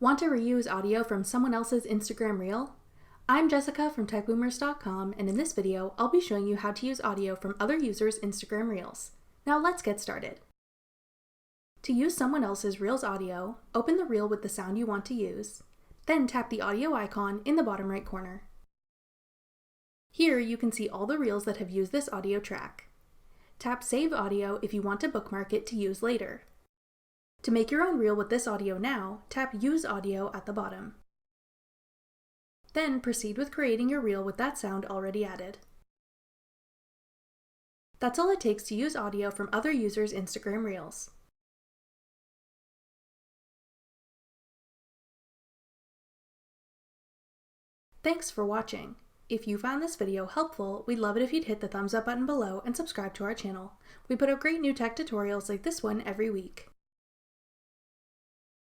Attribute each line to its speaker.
Speaker 1: Want to reuse audio from someone else's Instagram reel? I'm Jessica from techboomers.com, and in this video, I'll be showing you how to use audio from other users' Instagram reels. Now let's get started. To use someone else's reel's audio, open the reel with the sound you want to use, then tap the audio icon in the bottom right corner. Here you can see all the reels that have used this audio track. Tap Save Audio if you want to bookmark it to use later. To make your own reel with this audio now, tap Use Audio at the bottom. Then proceed with creating your reel with that sound already added. That's all it takes to use audio from other users' Instagram reels. Thanks for watching. If you found this video helpful, we'd love it if you'd hit the thumbs up button below and subscribe to our channel. We put out great new tech tutorials like this one every week.